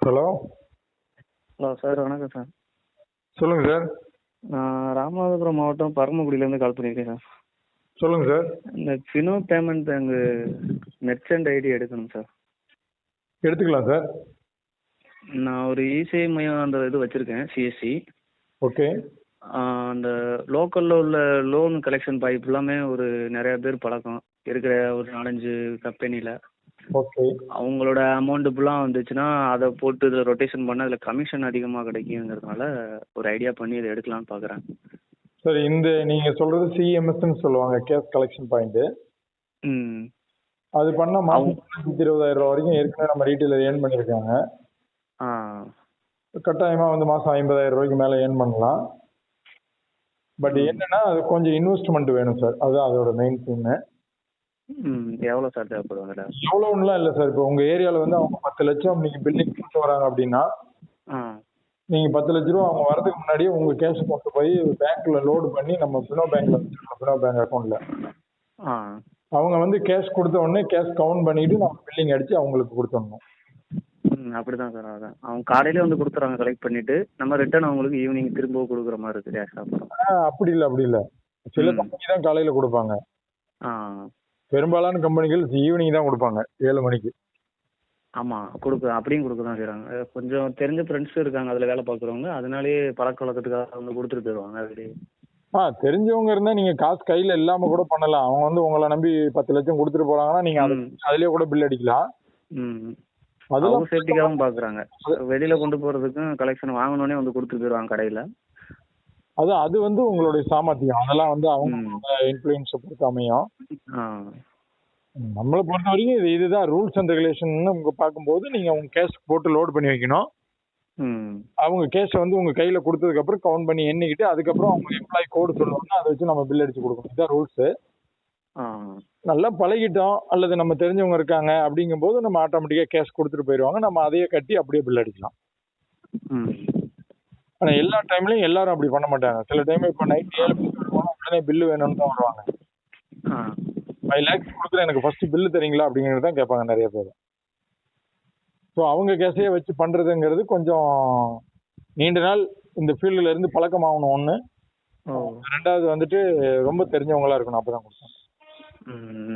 Hello. Hello sir, வணக்கம் sir. சொல்லுங்க sir. நான் ராமநாதபுரம் மாவட்டம் பரமக்குடியிலேருந்து கால் பண்ணியிருக்கேன் சார். சொல்லுங்க சார். இந்த Fino payment bank merchant ID எடுக்கணும் சார். எடுத்துக்கலாம் சார். நான் ஒரு இசேவை மையம் அந்த இது வச்சுருக்கேன், சிஎஸ்சி. ஓகே. அந்த லோக்கலில் உள்ள லோன் கலெக்ஷன் பைப் எல்லாமே ஒரு நிறையா பேர் பழக்கம் இருக்கிற ஒரு 4-5 கம்பெனியில். ஓகே. அவங்களோட அமௌண்ட் ஃபுல்லாக வந்துச்சுன்னா அதை போட்டு இதில் ரொட்டேஷன் பண்ண அதில் கமிஷன் அதிகமாக கிடைக்குங்கிறதுனால ஒரு ஐடியா பண்ணி இதை எடுக்கலான்னு பார்க்குறேன். சரி, இந்த நீங்கள் சொல்கிறது சிஎம்எஸ்ன்னு சொல்லுவாங்க, கேஷ் கலெக்ஷன் பாயிண்ட்டு. ம். அது பண்ண மாதம் 20,000 ரூபா வரைக்கும் ஏற்கனவே நம்ம ரீட்டெயிலர் ஏர்ன் பண்ணியிருக்காங்க. ஆ. கட்டாயமாக வந்து மாதம் 50,000 ரூபாய்க்கு மேலே ஏர்ன் பண்ணலாம். பட் என்னன்னா அது கொஞ்சம் இன்வெஸ்ட்மெண்ட் வேணும் சார், அதுதான் அதோட மெயின் திங்கு. எவ்வளோ சார் தேவைப்படும் அதில்? எவ்வளோன்னுலாம் இல்லை சார். இப்போ உங்கள் ஏரியாவில் வந்து அவங்க 10 லட்சம் நீங்கள் பில்டிங் கொடுத்து வராங்க அப்படின்னா நீங்கள் 10 லட்ச ரூபா அவங்க வரதுக்கு முன்னாடியே உங்கள் கேஷ் கொண்டு போய் பேங்க்கில் லோடு பண்ணி நம்ம ஃபினோ பேங்க்கில் வச்சுருக்கோம், ஃபினோ பேங்க் அக்கௌண்ட்டில். அவங்க வந்து கேஷ் கொடுத்த உடனே கேஷ் கவுண்ட் பண்ணிட்டு நம்ம பில்லிங் அடித்து அவங்களுக்கு கொடுத்துடணும். அப்படிதான் சார். அதான் அவங்க காலையிலே வந்து கொடுத்துறாங்க கலெக்ட் பண்ணிட்டு, நம்ம ரிட்டர்ன் அவங்களுக்கு ஈவினிங் திரும்ப கொடுக்குற மாதிரி இருக்குது கேஷ். அப்புறம் அப்படி இல்லை. சில கம்பெனி தான் காலையில் கொடுப்பாங்க. பெரும்பாலான கம்பெனிகள் ஈவினிங் தான் கொடுப்பாங்க, 7 மணிக்கு. ஆமாம், அப்படியும் கொடுக்க தான் செய்கிறாங்க. கொஞ்சம் தெரிஞ்ச ஃப்ரெண்ட்ஸும் இருக்காங்க அதில் வேலை பார்க்குறவங்க, அதனாலேயே பழக்க வழக்கத்துக்காக வந்து கொடுத்துட்டு போயிடுவாங்க அதுலேயே. தெரிஞ்சவங்க இருந்தால் நீங்கள் காசு கையில் இல்லாமல் கூட பண்ணலாம். அவங்க வந்து உங்களை நம்பி 10 லட்சம் கொடுத்துட்டு போகிறாங்கன்னா நீங்கள் அதுலேயே கூட பில் அடிக்கலாம். அதெல்லாம் சேஃப்டிக்காகவும் பார்க்குறாங்க. வெளியில் கொண்டு போகிறதுக்கும் கலெக்ஷன் வாங்கினோடனே வந்து கொடுத்துட்டு போயிடுவாங்க கடையில். அது வந்து உங்களுடைய சாமர்த்தியம். அதெல்லாம் வந்து அவங்க இன்ஃப்ளூயன்ஸை பொறுத்து அமையும். நம்மளை பொறுத்த வரைக்கும் இதுதான் ரூல்ஸ் அண்ட் ரெகுலேஷன். உங்க பார்க்கும்போது நீங்கள் உங்கள் கேஷ் போட்டு லோட் பண்ணி வைக்கணும். அவங்க கேஷை வந்து உங்கள் கையில் கொடுத்ததுக்கப்புறம் கவுண்ட் பண்ணி எண்ணிக்கிட்டு அதுக்கப்புறம் அவங்க எம்ப்ளாயி கோடு சொல்லுவாங்க, அதை வச்சு நம்ம பில் அடிச்சு கொடுக்கணும். இதுதான் ரூல்ஸு. நல்லா பழகிட்டோம் அல்லது நம்ம தெரிஞ்சவங்க இருக்காங்க அப்படிங்கும்போது நம்ம ஆட்டோமேட்டிக்காக கேஷ் கொடுத்துட்டு போயிடுவாங்க. நம்ம அதையே கட்டி அப்படியே பில் அடிக்கலாம். ஆனால் எல்லா டைம்லையும் எல்லாரும் அப்படி பண்ண மாட்டாங்க. சில டைம் இப்போ நைட் 7 மணிக்கு போனால் உடனே பில்லு வேணும்னு தான் வருவாங்க. 5 lakhs கொடுக்குறேன், எனக்கு ஃபஸ்ட்டு பில்லு தரீங்களா அப்படிங்கிறது தான் கேட்பாங்க நிறைய பேர். ஸோ அவங்க கேஷையே வச்சு பண்ணுறதுங்கிறது கொஞ்சம் நீண்ட நாள் இந்த ஃபீல்டில் இருந்து பழக்கமாகணும் ஒன்று. ரெண்டாவது வந்துட்டு ரொம்ப தெரிஞ்சவங்களா இருக்கணும், அப்போ தான் கொடுப்பாங்க.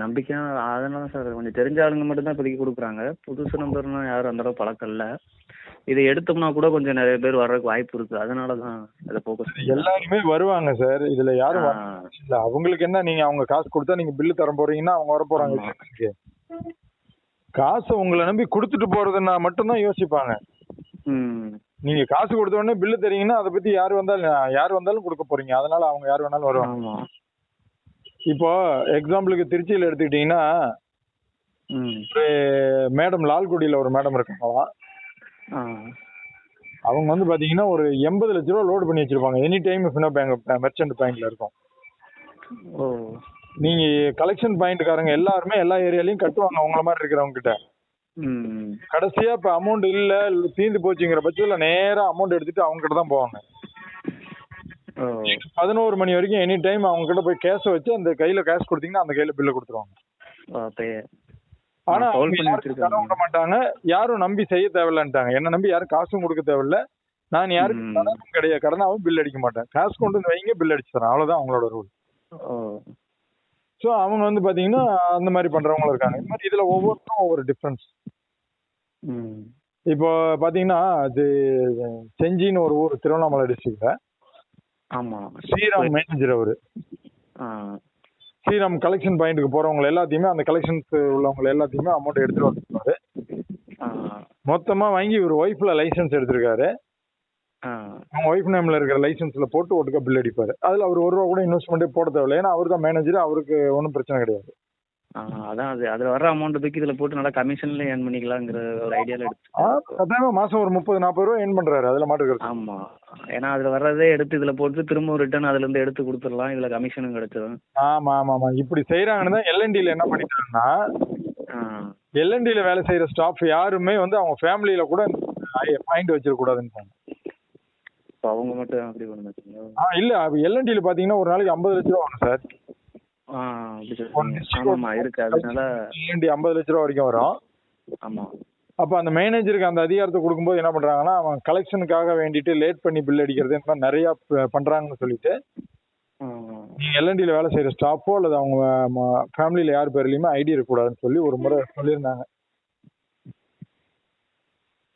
நம்பிக்கையாக. அதனால சார் கொஞ்சம் தெரிஞ்ச ஆளுங்க மட்டும்தான் இப்போதைக்கு கொடுக்குறாங்க. புதுசு நம்பர்லாம் யாரும் அந்தளவு பழக்கம் இல்லை. இதை எடுத்தோம்னா கூட கொஞ்சம் நிறைய பேர் வர்றதுக்கு வாய்ப்பு இருக்குது. அதனால தான் இதை ஃபோக்கஸ். எல்லாருமே வருவாங்க சார், இதில் யாரும் இல்லை. அவங்களுக்கு என்ன, நீங்கள் அவங்க காசு கொடுத்தா நீங்கள் பில்லு தர போகிறீங்கன்னா அவங்க வர போகிறாங்க. காசை உங்களை நம்பி கொடுத்துட்டு போகிறதுன்னா மட்டும்தான் யோசிப்பாங்க. நீங்கள் காசு கொடுத்த உடனே பில்லு தரீங்கன்னா அதை பற்றி யார் வந்தாலும் கொடுக்க போகிறீங்க. அதனால் அவங்க யார் வேணாலும் வருவாங்க. இப்போ எக்ஸாம்பிளுக்கு திருச்சியில் எடுத்துக்கிட்டிங்கன்னா ஒரு மேடம், லால்குடியில் ஒரு மேடம் இருக்காங்களா, அவங்க வந்து பார்த்தீங்கன்னா ஒரு 80 லட்ச ரூபா லோடு பண்ணி வச்சுருப்பாங்க. Any time Fino bank merchant பேங்க்கில் இருக்கும். நீங்கள் கலெக்ஷன் பாயிண்ட்காரங்க எல்லாருமே எல்லா ஏரியாலையும் கட்டுவாங்க அவங்கள மாதிரி இருக்கிறவங்க கிட்ட. கடைசியாக இப்போ அமௌண்ட் இல்லை, தீர்ந்து போச்சுங்கிற பட்சத்தில் நேராக அமௌண்ட் எடுத்துகிட்டு அவங்க கிட்ட தான் போவாங்க. 11 மணி வரைக்கும் எனி டைம் அவங்க கிட்ட போய் கேஷை வச்சு அந்த கையில் கேஷ் கொடுத்தீங்கன்னா அந்த கையில் பில்லை கொடுத்துருவாங்க. ஆனா விட மாட்டாங்க, யாரும் நம்பி செய்ய தேவையில்லன்ட்டாங்க. என்ன நம்பி யாரும் காசும் கொடுக்க தேவையில்ல, நான் யாருக்கு கிடையாது கடனாவும் பில் அடிக்க மாட்டேன், காசு கொண்டு வந்து வைங்க பில் அடிச்சு தரேன், அவ்வளவுதான் அவங்களோட ரூல். ஸோ அவங்க வந்து பாத்தீங்கன்னா அந்த மாதிரி பண்றவங்களும் இருக்காங்க. இந்த மாதிரி இதுல ஒவ்வொருத்தரும் ஒவ்வொரு டிஃபரன்ஸ். இப்போ பாத்தீங்கன்னா அது செஞ்சின்னு ஒரு ஊர், திருவண்ணாமலை டிஸ்ட்ரிக்ட்ல. ஸ்ரீராம் மேனேஜர் அவரு. ஸ்ரீராம் கலெக்ஷன் பாயிண்ட்டுக்கு போறவங்க எல்லாத்தையுமே, அந்த கலெக்ஷன்ஸ் உள்ளவங்க எல்லாத்தையுமே அமௌண்ட் எடுத்துட்டு வந்துருக்காரு. மொத்தமா வாங்கி ஒரு ஒய்ஃப்ல லைசன்ஸ் எடுத்திருக்காரு. அவங்க ஒய்ஃப் நேம்ல இருக்கிற லைசன்ஸ்ல போட்டு ஒட்டுக்கா பில் அடிப்பாரு. அதுல அவர் 1 ரூபா கூட இன்வெஸ்ட்மெண்ட்டே போட தேவையில்லை. ஏன்னா அவரு தான் மேனேஜர், அவருக்கு ஒன்றும் பிரச்சனை கிடையாது. அதான் அதில் வர அமௌண்ட் தூக்கி இதில் போட்டு நல்லா கமிஷன்ல ஏர்ன் பண்ணிக்கலாங்கிற ஒரு ஐடியாவில் எடுத்து கட்டாயமா மாசம் ஒரு 30-40 ரூபா ஏர்ன் பண்றாரு. அதுல மாட்டுக்கிறது. ஆமா, ஏன்னா அதுல வர்றதே எடுத்து இதுல போட்டு திரும்ப ரிட்டர்ன் அதுல இருந்து எடுத்து கொடுத்துடலாம், இதுல கமிஷனும் கிடைச்சிடும். ஆமா, இப்படி செய்யறாங்கன்னு தான் எல்என்டில என்ன பண்ணிட்டாங்கன்னா, எல்என்டில வேலை செய்யற ஸ்டாஃப் யாருமே வந்து அவங்க ஃபேமிலியில கூட பாயிண்ட் வச்சிடக்கூடாதுன்னு. அவங்க மட்டும் அப்படி பண்ணுங்க. இல்ல, எல்என்டில பாத்தீங்கன்னா ஒரு நாளைக்கு 50 லட்ச ரூபா வரும் சார். 50 லட்ச ரூபா வரைக்கும் வரும். ஆமா. அப்ப அந்த மேனேஜருக்கு அந்த அதிகாரத்தை கொடுக்கும்போது என்ன பண்றாங்கன்னா, அவன் கலெக்ஷனுக்காக வேண்டிட்டு லேட் பண்ணி பில் அடிக்கிறது இந்த மாதிரி நிறைய பண்றாங்கன்னு சொல்லிட்டு, நீங்க எல்என்டில வேலை செய்யற ஸ்டாஃபோ அல்லது அவங்க ஃபேமிலியில யார் பேர்லயுமே ஐடி இருக்கக்கூடாதுன்னு சொல்லி ஒரு முறை சொல்லியிருந்தாங்க.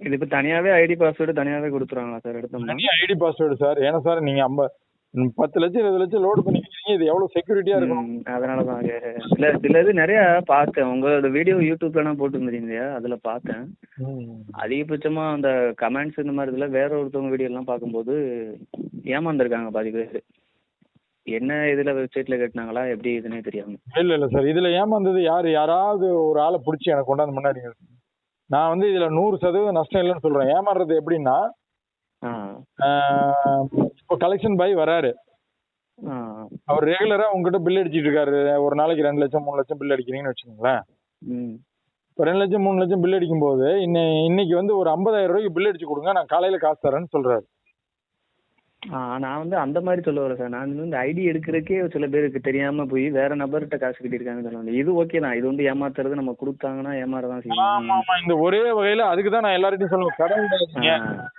இது இப்போ தனியாவே ஐடி பாஸ்வேர்டு தனியாவே கொடுத்துருவாங்களா சார் எடுத்தோம்னா? தனியா ஐடி பாஸ்வேர்டு சார். ஏன்னா சார் நீங்க 10 லட்சம் 20 லட்சம் லோடு பண்ணிக்கிறீங்க, இது எவ்வளவு செக்யூரிட்டியா இருக்கும். அதனால தான் சில இது நிறைய பார்த்தேன். உங்களோட வீடியோ யூடியூப்லாம் போட்டுருந்தீங்க இல்லையா, அதில் பார்த்தேன். அதிகபட்சமாக அந்த கமெண்ட்ஸ் இந்த மாதிரி இதில் வேற ஒருத்தவங்க வீடியோலாம் பார்க்கும்போது ஏமாந்துருக்காங்க பாதி பேர். என்ன இதில் வெப்சைட்டில் கட்டினாங்களா எப்படி இதுன்னே தெரியாமல். இல்லை சார், இதில் ஏமாந்தது யாராவது ஒரு ஆளை பிடிச்சி எனக்கு கொண்டாந்து முன்னாடி. நான் வந்து இதில் 100% நஷ்டம் இல்லைன்னு சொல்கிறேன். ஏமாறுறது எப்படின்னா, இப்போ கலெக்ஷன் பாய் வராரு, அவர் ரெகுலரா உங்ககிட்ட பில் அடிச்சிட்டு இருக்காரு. ஒரு நாளைக்கு 2 லட்சம் 3 லட்சம் பில் அடிக்கிறீங்கன்னு வச்சுக்கோங்களேன். இப்போ 2 லட்சம் 3 லட்சம் பில் அடிக்கும் போது இன்னைக்கு வந்து ஒரு 50,000 ரூபாய்க்கு பில் அடிச்சு கொடுங்க, நான் காலையில காசு தரேன்னு சொல்றாரு. நான் வந்து அந்த மாதிரி சொல்ல வரேன் சார். நான் வந்து ஐடி எடுக்கிறதுக்கே சில பேருக்கு தெரியாம போய் வேற நபர்கிட்ட காசு கட்டியிருக்காங்கன்னு சொல்லுவாங்க. இது ஓகே தான், இது வந்து ஏமாத்துறது, நம்ம கொடுத்தாங்கன்னா ஏமாறதான் செய்யும். இந்த ஒரே வகையில அதுக்கு தான் நான் எல்லார்ட்டையும் சொல்லுவேன், கடன்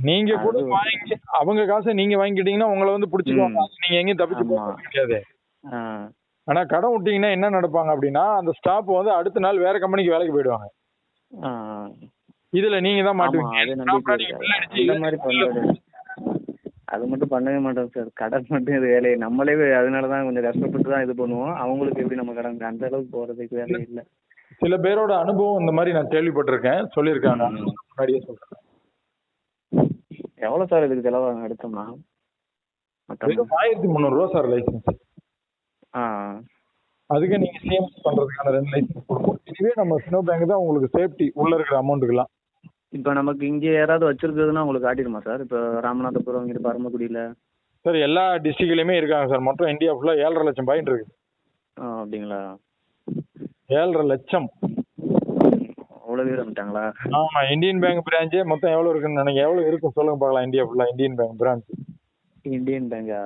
நீங்க கூட வாங்கி அவங்க காசை நீங்க வாங்கிட்டீங்கன்னா உங்களை வந்து பிடிச்சிக்குவாங்க, நீங்க எங்கேயும் தப்பிச்சு போக முடியாது. ஆனா கடன் விட்டீங்கன்னா என்ன நடப்பாங்க அப்படின்னா, அந்த ஸ்டாப் வந்து அடுத்த நாள் வேற கம்பெனிக்கு வேலைக்கு போயிடுவாங்க. இதுல நீங்க தான் மாட்டுவீங்க. அது மட்டும் பண்ணவே மாட்டோம் சார். கடன் மட்டும் இது வேலையை நம்மளே அதனாலதான் கொஞ்சம் கஷ்டப்பட்டு தான் இது பண்ணுவோம். அவங்களுக்கு எப்படி நம்ம கடன் அந்த அளவுக்கு போறதுக்கு வேலை இல்லை. சில பேரோட அனுபவம் இந்த மாதிரி நான் கேள்விப்பட்டிருக்கேன், சொல்லியிருக்காங்க. முன்னாடியே சொல்றேன். எவ்வளவு சார் இதுக்கு செலவாகும் எடுத்தோம்னா? 1300 ரூபா சார் லைசன்ஸ். அதுக்கு நீங்க சேவிங்ஸ் பண்றதுக்கான 2 லைசன்ஸ் கொடுப்போம். இதுவே நம்ம ஃபினோ பேங்க் தான் உங்களுக்கு சேஃப்டி உள்ள இருக்கிற அமௌண்ட்டுக்கெல்லாம். இப்போ நமக்கு இங்கே யாராவது வச்சிருக்கிறதுனா உங்களுக்கு காட்டிடுமா சார்? இப்போ ராமநாதபுரம் இங்கிட்டு பரமக்குடியில் சார் எல்லா டிஸ்ட்ரிக்ட்லையுமே இருக்காங்க சார். மொத்தம் இந்தியா ஃபுல்லாக 7.5 லட்சம் பாயிண்ட் இருக்கு. அப்படிங்களா? 7.5 லட்சம் அவ்வளோ பேர் வந்துட்டாங்களா? ஆமாம், இந்தியன் பேங்க் பிரான்ச்சே மொத்தம் எவ்வளோ இருக்குன்னு நினைக்கிறேன். எவ்வளோ இருக்கும் சொல்லுங்க பார்க்கலாம். இந்தியா ஃபுல்லாக இந்தியன் பேங்க் பிரான்ச். இந்தியன் பேங்கா?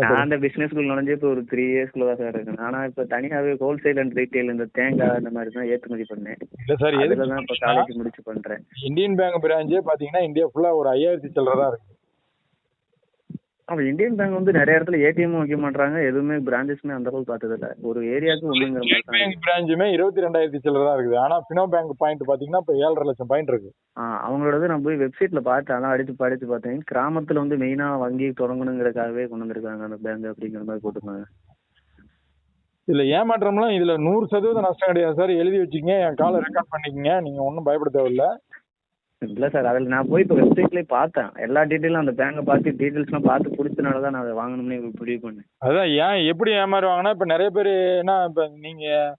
நான் அந்த பிசினஸ்க்குள்ள நுழைஞ்சு இப்போ ஒரு 3 இயர்ஸ்க்குள்ள தான் சார் இருக்கு. ஆனால் இப்போ தனியாகவே ஹோல்சேல் அண்ட் ரீட்டைல் இந்த தேங்காய் இந்த மாதிரி தான் ஏற்றுமதி பண்ணேன். இல்லை சார், இதில் தான் இப்போ காலேஜ் முடிச்சு பண்ணுறேன். இந்தியன் பேங்க் பிரான்ச்சே பார்த்தீங்கன்னா இந்தியா ஃபுல்லாக ஒரு 5000 சில்லறை தான் இருக்கு. அப்போ இந்தியன் பேங்க் வந்து நிறைய இடத்துல ஏடிஎம் வைக்க மாட்டாங்க, எதுவுமே பிரான்ச்சஸ்மே அந்த அளவுக்கு பார்த்ததில்ல. ஒரு ஏரியாவுக்கு ஒன்றுங்கிற மாதிரி தான். பேங்க் பிரான்ச்சுமே 22,000 சில்லறை தான் இருக்குது. ஆனால் ஃபினோ பேங்க் பாயிண்ட் பார்த்தீங்கன்னா இப்போ 7.5 லட்சம் பாயிண்ட் இருக்கு. அவங்களோடது நான் போய் வெப்சைட்டில் பார்த்தேன், அதான் அடித்து பார்த்தேன். கிராமத்தில் வந்து மெயினாக வங்கி தொடங்கணுங்கிறதுக்காகவே கொண்டு வந்திருக்காங்க அந்த பேங்க் அப்படிங்கிற மாதிரி போட்டுருக்காங்க. இதில் ஏமாற்றம்லாம் இதில் 100% நஷ்டம் கிடையாது சார். எழுதி வச்சுக்கங்க, என் காலை ரெக்கார்ட் பண்ணிக்கங்க, நீங்கள் ஒன்றும் பயப்பட தேவையில்லை. இல்லை சார், அதில் நான் போய் இப்போ வெப்சைட்லேயே பார்த்தேன் எல்லா டீட்டெயிலும். அந்த பேங்கை பார்த்து டீட்டெயில்ஸ்லாம் பார்த்து பிடிச்சனால தான் நான் அதை வாங்கணும்னே முடிவு பண்ணேன். அதான் ஏன் எப்படி ஏமாறுவாங்கன்னா, இப்போ நிறைய பேர் என்ன, இப்போ நீங்கள்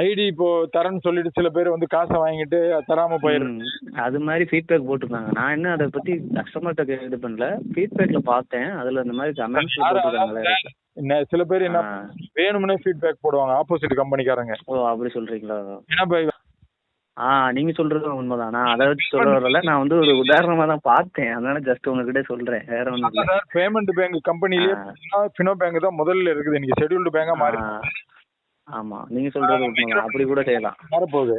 ஐடி இப்போ தரேன்னு சொல்லிட்டு சில பேர் வந்து காசை வாங்கிட்டு தராமல் போயிடுது. அது மாதிரி ஃபீட்பேக் போட்டிருந்தாங்க. நான் என்ன அதை பற்றி கஸ்டமர்கிட்ட இது பண்ணல, ஃபீட்பேக்கில் பார்த்தேன். அதில் அந்த மாதிரி கமெண்ட்ஸ் போட்டிருக்காங்க. சில பேர் என்ன வேணும்னே ஃபீட்பேக் போடுவாங்க, ஆப்போசிட் கம்பெனிக்காரங்க. ஓ, அப்படி சொல்கிறீங்களா? ஏன்னா இப்போ நீங்க சொல்றது உண்மைதான். நான் அதை வச்சு சொல்ல வரல, நான் வந்து ஒரு உதாரணமா தான் பார்த்தேன், அதனால ஜஸ்ட் உங்ககிட்ட சொல்றேன், வேற ஒன்றும் இல்லை. பேமெண்ட் பேங்க் கம்பெனிலேயே ஃபினோ பேங்க் தான் முதல்ல இருக்குது. இன்னைக்கு ஷெட்யூல்டு பேங்கா மாறி. ஆமா, நீங்க சொல்றது உண்மைதான், அப்படி கூட செய்யலாம். மாறப்போகுது.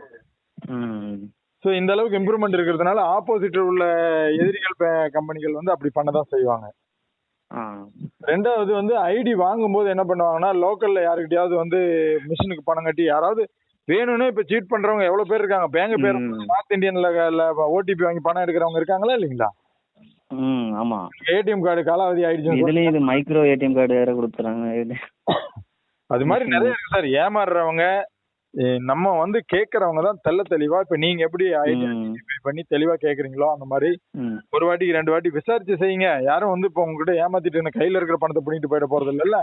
ஸோ இந்த அளவுக்கு இம்ப்ரூவ்மெண்ட் இருக்கிறதுனால ஆப்போசிட் உள்ள எதிரிகள் கம்பெனிகள் வந்து அப்படி பண்ணதான் செய்வாங்க. ரெண்டாவது வந்து ஐடி வாங்கும்போது என்ன பண்ணுவாங்கன்னா, லோக்கல்ல யாருக்கிட்டையாவது வந்து மிஷினுக்கு பணம் கட்டி யாராவது வேணும்னே இப்ப சீட் பண்றவங்க எவ்வளவு பேர் இருக்காங்க. பேங்க் பேர் நார்த் இந்தியன்ல ஓடிபி வாங்கி பணம் எடுக்கிறவங்க இருக்காங்களா இல்லைங்களா? ஆமா, ஏடிஎம் கார்டு காலாவதி ஆயிடுச்சு, இதுலயும் இது மைக்ரோ ஏடிஎம் கார்டு வேற கொடுத்துறாங்க. அது மாதிரி நிறைய இருக்கு சார். ஏமாறுறவங்க நம்ம வந்து கேட்கறவங்க தான் தெள்ள தெளிவா. இப்ப நீங்க எப்படி ஐடென்டிஃபை பண்ணி தெளிவா கேக்குறீங்களோ அந்த மாதிரி ஒரு வாட்டிக்கு 2 வாட்டி விசாரிச்சு செய்யுங்க. யாரும் வந்து இப்ப உங்ககிட்ட ஏமாத்திட்டு கையில இருக்கிற பணத்தை பண்ணிட்டு போயிட போறது இல்லைல்ல.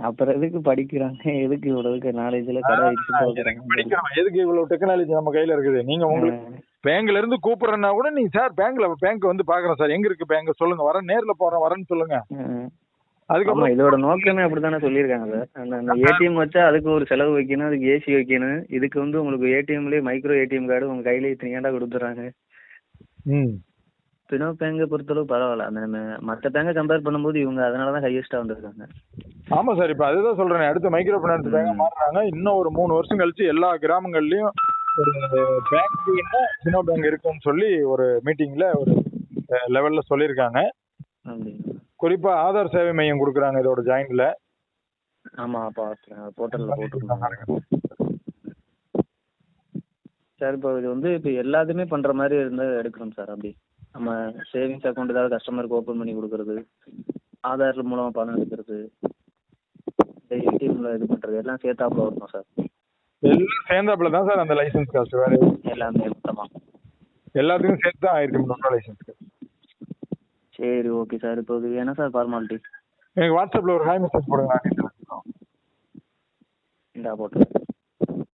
அப்புறம் எதுக்கு படிக்கிறாங்க, எதுக்கு இவ்வளவு நாலேஜ்ல படிக்கிறோம், எதுக்கு இவ்வளவு டெக்னாலஜி நம்ம கையில இருக்குது. நீங்க உங்களுக்கு பேங்க்ல இருந்து கூப்பிடுறேன்னா கூட நீங்க சார் பேங்க் வந்து பாக்குறேன் சார், எங்க இருக்கு பேங்க் சொல்லுங்க, வரேன், நேர்ல போறேன் வரேன்னு சொல்லுங்க. அதுக்கப்புறம் இதோட நோக்கமே அப்படித்தானே சொல்லியிருக்காங்க சார். அந்த ஏடிஎம் வச்சா அதுக்கு ஒரு செலவு வைக்கணும், அதுக்கு ஏசி வைக்கணும். இதுக்கு வந்து உங்களுக்கு ஏடிஎம்லயே மைக்ரோ ஏடிஎம் கார்டு உங்க கையில இத்தனை கொடுத்துறாங்க. பினோ பேங்கை பொறுத்தளவு பரவாயில்ல. அந்த நம்ம மற்ற பேங்கை கம்பேர் பண்ணும்போது இவங்க அதனால தான் ஹையஸ்ட்டாக வந்திருக்காங்க. ஆமா சார், இப்ப அதுதான் சொல்றேன். அடுத்து மைக்ரோ ஃபைனான்ஸ் பேங்க் மாறுறாங்க. இன்னும் ஒரு 3 வருஷம் கழிச்சு எல்லா கிராமங்கள்லயும் ஒரு பேங்க் பினோ பேங்க் இருக்குன்னு சொல்லி ஒரு மீட்டிங்ல ஒரு லெவல்ல சொல்லியிருக்காங்க. அப்படிங்களா? குறிப்பா ஆதார் சேவை மையம் கொடுக்குறாங்க இதோட ஜாயின்ட்ல. ஆமாம், பார்த்தேன் போர்ட்டலில் போட்டிருக்காங்க. சார் இப்போ இது வந்து இப்போ எல்லாத்தையுமே பண்ணுற மாதிரி இருந்தால் எடுக்கணும் சார். அப்படி நம்ம சேவிங்ஸ் அக்கௌண்ட் ஏதாவது கஸ்டமருக்கு ஓப்பன் பண்ணி கொடுக்குறது, ஆதார் மூலமாக பணம் எடுக்கிறது, ஏடிஎம்ல இது பண்ணுறது எல்லாம் சேர்த்தாப்புல வரணும் சார். எல்லாம் சேர்ந்தாப்புல தான் சார் அந்த லைசன்ஸ் காஸ்ட் வேற எல்லாமே மொத்தமாக எல்லாத்துக்கும் சேர்த்து தான் 1300 லைசன்ஸ் காஸ்ட். சரி, ஓகே சார். இப்போ இது என்ன சார் ஃபார்மாலிட்டி? எனக்கு வாட்ஸ்அப்ல ஒரு ஹாய் மெசேஜ் போடுங்க. இந்தா போட்டு